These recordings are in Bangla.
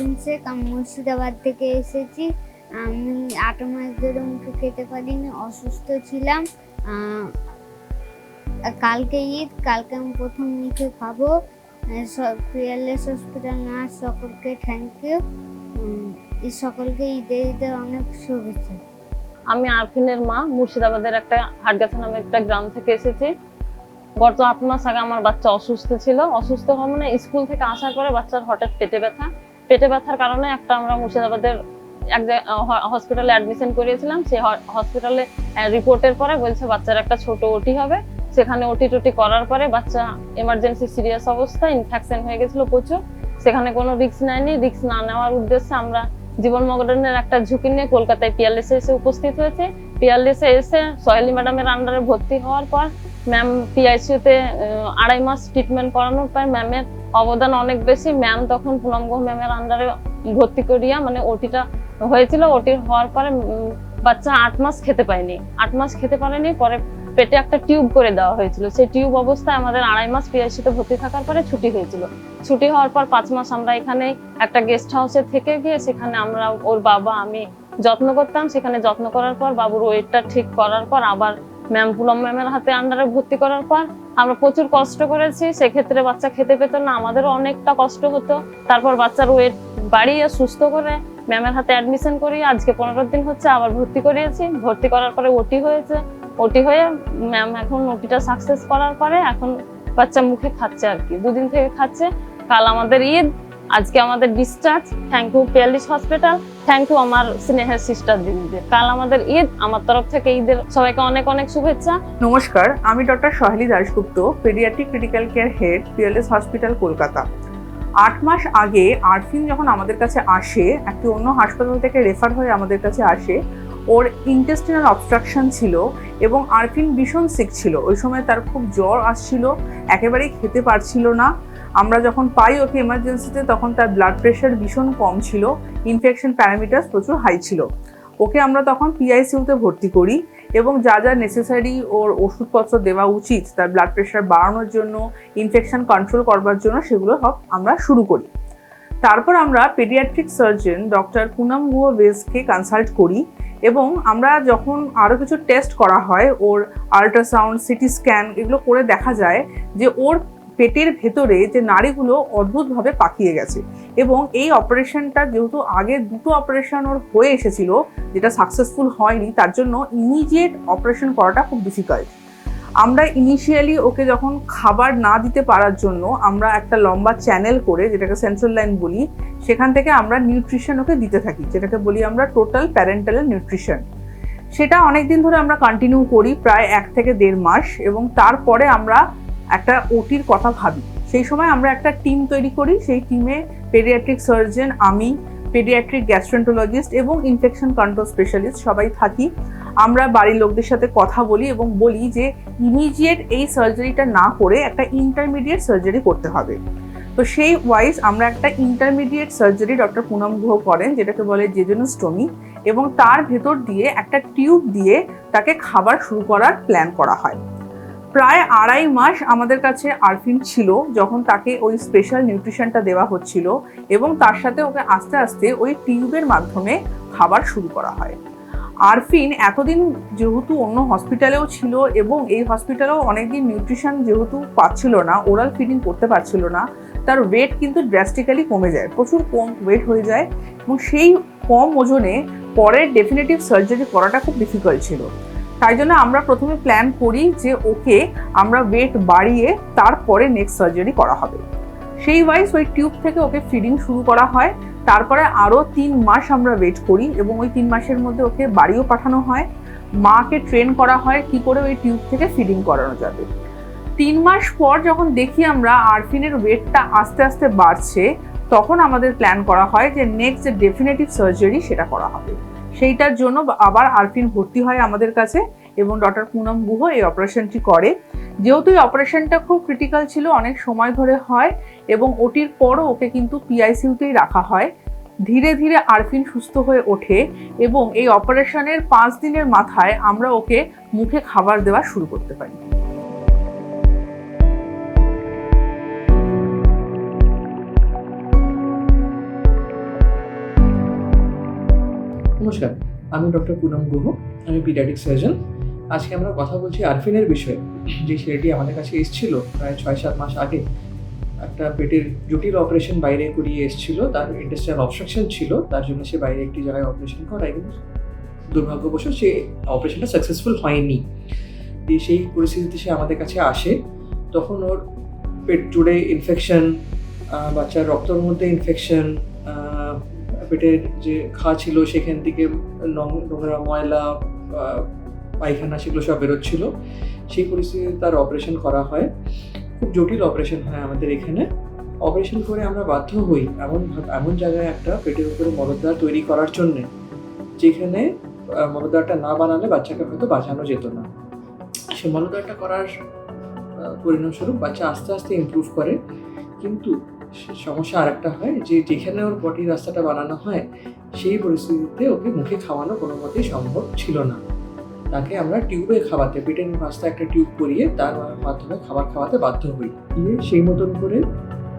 আরফিন শেখ। আমি মুর্শিদাবাদ থেকে এসেছি। আমি 8 মাস ধরে মুখে খেতে পারিনি, অসুস্থ ছিলাম। কালকে ঈদ, কালকে আমি প্রথম মুখে খাবো। পিয়ারলেস হসপিটাল নার্স সকলকে থ্যাংক ইউ। সকলকে ঈদের অনেক শুভেচ্ছা। আমি আরফিনের মা, মুর্শিদাবাদের একটা হাটগাছা নামে একটা গ্রাম থেকে এসেছি। গত 8 মাস আগে আমার বাচ্চা অসুস্থ ছিল। অসুস্থ হওয়া মানে স্কুল থেকে আসার পরে বাচ্চার হঠাৎ পেটে ব্যথার কারণে আমরা মুর্শিদাবাদের এক হসপিটালে অ্যাডমিশন করিয়েছিলাম। সেই হসপিটালে রিপোর্টের পরে বলছে বাচ্চার একটা ছোট ওটি হবে। সেখানে ওটি করার পরে বাচ্চা এমার্জেন্সি সিরিয়াস অবস্থা, ইনফেকশন হয়ে গেছিল প্রচুর। সেখানে কোনো রিস্ক নেয়নি। রিস্ক না নেওয়ার উদ্দেশ্যে আমরা জীবন মরণের একটা ঝুঁকি নিয়ে কলকাতায় পিয়ারলেসে এসে উপস্থিত হয়েছে। পিয়ারলেসে এসে সোহেলি ম্যাডামের আন্ডারে ভর্তি হওয়ার পর ম্যাম পিআইসিইউতে 2.5 মাস ট্রিটমেন্ট করানোর পর ম্যামের অবদান অনেক বেশি। ম্যাম তখন পুনম গুহ ম্যামের আন্ডারে ভর্তি করিয়া মানে ওটিটা হয়েছিল। ওটি হওয়ার পরে বাচ্চা 8 মাস খেতে পায়নি। 8 মাস খেতে পারেনি, পরে পেটে একটা টিউব করে দেওয়া হয়েছিল। সেই টিউব অবস্থায় আমাদের 2.5 মাস পিআইসিইউতে ভর্তি থাকার পরে ছুটি হয়েছিল। ছুটি হওয়ার পর 5 মাস আমরা এখানে একটা গেস্ট হাউসে থেকে গিয়ে সেখানে আমরা ওর বাবা আমি যত্ন করতাম। সেখানে যত্ন করার পর বাবুর ওয়েটটা ঠিক করার পর আবার ম্যাম পুনম ম্যামের হাতে আন্ডারে ভর্তি করার পর আমরা প্রচুর কষ্ট করেছি। সেক্ষেত্রে বাচ্চা খেতে পেত না, আমাদেরও অনেকটা কষ্ট হতো। তারপর বাচ্চার ওয়েট বাড়িয়ে সুস্থ করে ম্যামের হাতে অ্যাডমিশন করি। আজকে 15 দিন হচ্ছে, আবার ভর্তি করিয়েছি। ভর্তি করার পরে ওটি হয়েছে। ওটি হয়ে ম্যাম এখন ওটিটা সাকসেস করার পরে এখন বাচ্চা মুখে খাচ্ছে আর কি, 2 দিন থেকে খাচ্ছে। কাল আমাদের ঈদ, আজকে আমাদের discharge. Thank you Peerless hospital, thank you আমার স্নেহের সিস্টার দিদিদের। কাল আমাদের ঈদ, আমার তরফ থেকে ঈদের সবাইকে অনেক অনেক শুভেচ্ছা। নমস্কার, আমি doctor Soheli Dasgupta, paediatric critical care head, Peerless hospital, Kolkata. 8 মাস আগে আরফিন যখন আমাদের কাছে আসে, একটি অন্য হাসপাতাল থেকে রেফার হয়ে আমাদের কাছে আসে। ওর ইন্টেস্টিনাল অবস্ট্রাকশন ছিল এবং আরফিন ভীষণ সিক ছিল। ওই সময় তার খুব জ্বর আসছিল, একেবারেই খেতে পারছিল না। আমরা যখন পাই ওকে এমার্জেন্সিতে, তখন তার ব্লাড প্রেশার ভীষণ কম ছিল, ইনফেকশন প্যারামিটার প্রচুর হাই ছিল। ওকে আমরা তখন পিআইসিইউতে ভর্তি করি এবং যা যা নেসেসারি ওর ওষুধপত্র দেওয়া উচিত তার ব্লাড প্রেশার বাড়ানোর জন্য, ইনফেকশন কন্ট্রোল করবার জন্য, সেগুলো সব আমরা শুরু করি। তারপর আমরা paediatric surgeon doctor Poonam Guha বেসকে কনসাল্ট করি এবং আমরা যখন আরও কিছু টেস্ট করা হয়, ওর আল্ট্রাসাউন্ড, সিটি স্ক্যান, এগুলো করে দেখা যায় যে ওর পেটের ভেতরে যে নাড়িগুলো অদ্ভুতভাবে পাকিয়ে গেছে। এবং এই অপারেশনটা যেহেতু আগে 2টো অপারেশন ওর হয়ে এসেছিল, যেটা সাকসেসফুল হয়নি, তার জন্য ইমিডিয়েট অপারেশন করাটা খুব ডিফিকাল্ট। আমরা ইনিশিয়ালি ওকে যখন খাবার না দিতে পারার জন্য আমরা একটা লম্বা চ্যানেল করে, যেটাকে সেন্ট্রাল লাইন বলি, সেখান থেকে আমরা নিউট্রিশন ওকে দিতে থাকি, যেটাকে বলি আমরা টোটাল প্যারেন্টাল নিউট্রিশন। সেটা অনেক দিন ধরে আমরা কন্টিনিউ করি, প্রায় 1 থেকে 1.5 মাস। এবং তারপরে আমরা একটা ওটির কথা ভাবি। সেই সময় আমরা একটা টিম তৈরি করি। সেই টিমে পেডিয়াট্রিক সার্জন, আমি, পেডিয়াট্রিক গ্যাস্ট্রোন্টোলজিস্ট এবং ইনফেকশন কন্ট্রোল স্পেশালিস্ট সবাই থাকি। আমরা বাড়ির লোকদের সাথে কথা বলি এবং বলি যে ইমিডিয়েট এই সার্জারিটা না করে একটা ইন্টারমিডিয়েট সার্জারি করতে হবে। তো সেই ওয়াইজ আমরা একটা intermediate surgery doctor Poonam Guha করেন, যেটাকে বলে জেজুনোস্টমি, এবং তার ভেতর দিয়ে একটা টিউব দিয়ে তাকে খাবার শুরু করার প্ল্যান করা হয়। প্রায় 2.5 মাস আমাদের কাছে আরফিন ছিল যখন তাকে ওই স্পেশাল নিউট্রিশনটা দেওয়া হচ্ছিল এবং তার সাথে ওকে আস্তে আস্তে ওই টিউবের মাধ্যমে খাবার শুরু করা হয়। আরফিন এতদিন যেহেতু অন্য হসপিটালেও ছিল এবং এই হসপিটালেও অনেকদিন নিউট্রিশন যেহেতু পাচ্ছিল না, ওরাল ফিডিং করতে পারছিল না, তার ওয়েট কিন্তু ড্রাস্টিক্যালি কমে যায়, প্রচুর কম ওয়েট হয়ে যায়। এবং সেই কম ওজনে পরের ডেফিনেটিভ সার্জারি করাটা খুব ডিফিকাল্ট ছিল। তাই জন্য আমরা প্রথমে প্ল্যান করি যে ওকে আমরা ওয়েট বাড়িয়ে তারপরে নেক্সট সার্জারি করা হবে। সেই ওয়াইজ ওই টিউব থেকে ওকে ফিডিং শুরু করা হয়। তারপরে আরও 3 মাস আমরা ওয়েট করি এবং ওই 3 মাসের মধ্যে ওকে বাড়িও পাঠানো হয়। মাকে ট্রেন করা হয় কি করে ওই টিউব থেকে ফিডিং করানো যাবে। 3 মাস পর যখন দেখি আমরা আরফিনের ওয়েটটা আস্তে আস্তে বাড়ছে, তখন আমাদের প্ল্যান করা হয় যে নেক্সট যে ডেফিনেটিভ সার্জারি সেটা করা হবে। সেইটার জন্য আবার আরফিন ভর্তি হয় আমাদের কাছে এবং ডক্টর পুনম গুহ এই অপারেশনটি করে। যেহেতু এই অপারেশনটা খুব ক্রিটিক্যাল ছিল, অনেক সময় ধরে হয় এবং ওটির পরও ওকে কিন্তু পিআইসিইউতেই রাখা হয়। ধীরে ধীরে আরফিন সুস্থ হয়ে ওঠে এবং এই অপারেশনের 5 দিনের মাথায় আমরা ওকে মুখে খাবার দেওয়া শুরু করতে পারি। নমস্কার, আমি ডক্টর পুনম গুহ, আমি পিডিয়াট্রিক সার্জন। আজকে আমরা কথা বলছি আরফিনের বিষয়ে। যে ছেলেটি আমাদের কাছে এসেছিল প্রায় 6-7 মাস আগে, একটা পেটের জটিল অপারেশন বাইরে করিয়ে এসেছিল। তার ইন্টেস্টাইনাল অবস্ট্রাকশন ছিল, তার জন্য সে বাইরে একটি জায়গায় অপারেশন করায়, কিন্তু দুর্ভাগ্যবশত সে অপারেশনটা সাকসেসফুল হয়নি। সেই পরিস্থিতিতে সে আমাদের কাছে আসে। তখন ওর পেট জুড়ে ইনফেকশন, বাচ্চার রক্তর মধ্যে ইনফেকশন, পেটের যে ঘা ছিল সেখান থেকে নোংরা ময়লা পায়খানা সেগুলো সব বেরোচ্ছিল। সেই পরিস্থিতিতে তার অপারেশন করা হয়। খুব জটিল অপারেশন হয় আমাদের এখানে। অপারেশন করে আমরা বাধ্য হই এমন জায়গায় একটা পেটের উপরে মলদ্বার তৈরি করার জন্যে, যেখানে মলদ্বারটা না বানালে বাচ্চাকে হয়তো বাঁচানো যেত না। সে মলদ্বারটা করার পরিণামস্বরূপ বাচ্চা আস্তে আস্তে ইমপ্রুভ করে, কিন্তু সমস্যা আরেকটা হয় যে যেখানে ওর পটির রাস্তাটা বানানো হয় সেই পরিস্থিতিতে ওকে মুখে খাওয়ানো কোনো মতেই সম্ভব ছিল না। তাকে আমরা টিউবে খাওয়াতে, পেটের রাস্তায় একটা টিউব করিয়ে তার মাধ্যমে খাবার খাওয়াতে বাধ্য হই। সেই মতন করে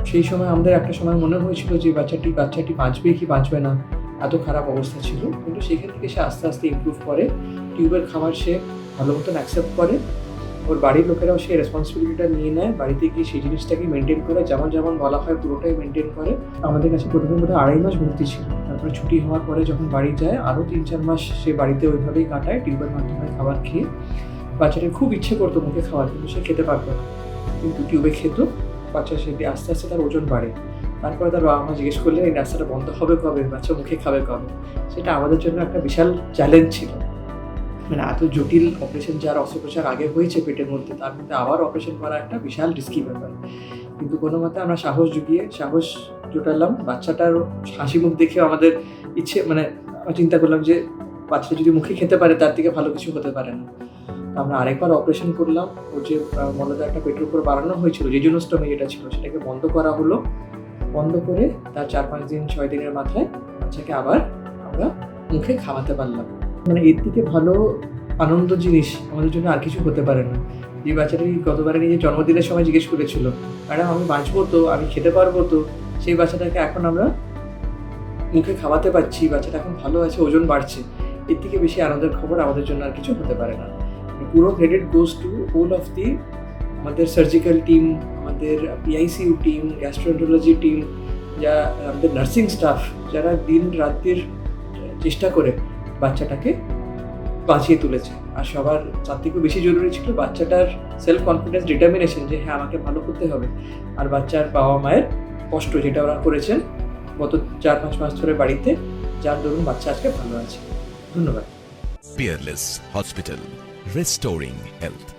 সেই সময় আমাদের একটা সময় মনে হয়েছিল যে বাচ্চাটি বাঁচবে কি বাঁচবে না, এত খারাপ অবস্থা ছিল। কিন্তু সেখান থেকে সে আস্তে আস্তে ইমপ্রুভ করে। টিউবের খাবার সে ভালো মতন অ্যাকসেপ্ট করে। ওর বাড়ির লোকেরাও সেই রেসপন্সিবিলিটিটা নিয়ে নেয়, বাড়িতে গিয়ে সেই জিনিসটাকে মেনটেন করে, যেমন যেমন বলা হয় পুরোটাই মেনটেন করে। আমাদের কাছে প্রথমে বোধহয় 2.5 মাস ভর্তি ছিল। তারপরে ছুটি হওয়ার পরে যখন বাড়ি যায়, আরও 3-4 মাস সে বাড়িতে ওইভাবেই কাটায়, টিউবের মাধ্যমে খাবার খেয়ে। বাচ্চাটার খুব ইচ্ছে করতো মুখে খাওয়ার, কিন্তু সে খেতে পারতো না। কিন্তু টিউবে খেত, বাচ্চা সে আস্তে আস্তে তার ওজন বাড়ে। তারপরে তার বাবা মা জিজ্ঞেস করলেন এই রাস্তাটা বন্ধ হবে কবে, বাচ্চা মুখে খাবে কবে। সেটা আমাদের জন্য একটা বিশাল চ্যালেঞ্জ ছিল। মানে এত জটিল অপারেশন, যার অস্ত্রোপচার আগে হয়েছে পেটের মধ্যে, তার মধ্যে আবার অপারেশন করা একটা বিশাল রিস্কি ব্যাপার। কিন্তু কোনো মতে আমরা সাহস জোটালাম। বাচ্চাটার হাসি মুখ দেখে আমাদের ইচ্ছে, মানে চিন্তা করলাম যে বাচ্চাটা যদি মুখে খেতে পারে তার থেকে ভালো কিছু হতে পারে না। আমরা আরেকবার অপারেশন করলাম। ওর যে মলদ্বারটা পেটের উপর বাড়ানো হয়েছিল, যে জন্য স্টোমি যেটা ছিল, সেটাকে বন্ধ করা হলো। বন্ধ করে তার 4-5 দিন 6 দিনের মাথায় বাচ্চাকে আবার আমরা মুখে খাওয়াতে পারলাম। মানে এর থেকে ভালো আনন্দ জিনিস আমাদের জন্য আর কিছু হতে পারে না। যে বাচ্চাটি গতবারে নিজের জন্মদিনের সময় জিজ্ঞেস করেছিল, ম্যাডাম আমি বাঁচবো তো, আমি খেতে পারবো তো, সেই বাচ্চাটাকে এখন আমরা মুখে খাওয়াতে পারছি, বাচ্চাটা এখন ভালো আছে, ওজন বাড়ছে। এর থেকে বেশি আনন্দের খবর আমাদের জন্য আর কিছু হতে পারে না। পুরো credit goes to whole of the আমাদের সার্জিক্যাল টিম, আমাদের পিআইসিইউ টিম, গ্যাস্ট্রোএন্টারোলজি টিম, যা আমাদের নার্সিং স্টাফ, যারা দিন রাত্রির চেষ্টা করে বাচ্চাটাকে বাঁচিয়ে তুলেছে। আর সবার তার থেকেও বেশি জরুরি ছিল বাচ্চাটার সেলফ কনফিডেন্স, ডিটারমিনেশন, যে হ্যাঁ আমাকে ভালো করতে হবে। আর বাচ্চার বাবা মায়ের কষ্ট, যেটা ওরা করেছেন গত 4-5 মাস ধরে বাড়িতে, যার দরুন বাচ্চা আজকে ভালো আছে। ধন্যবাদ। Peerless Hospital, restoring health.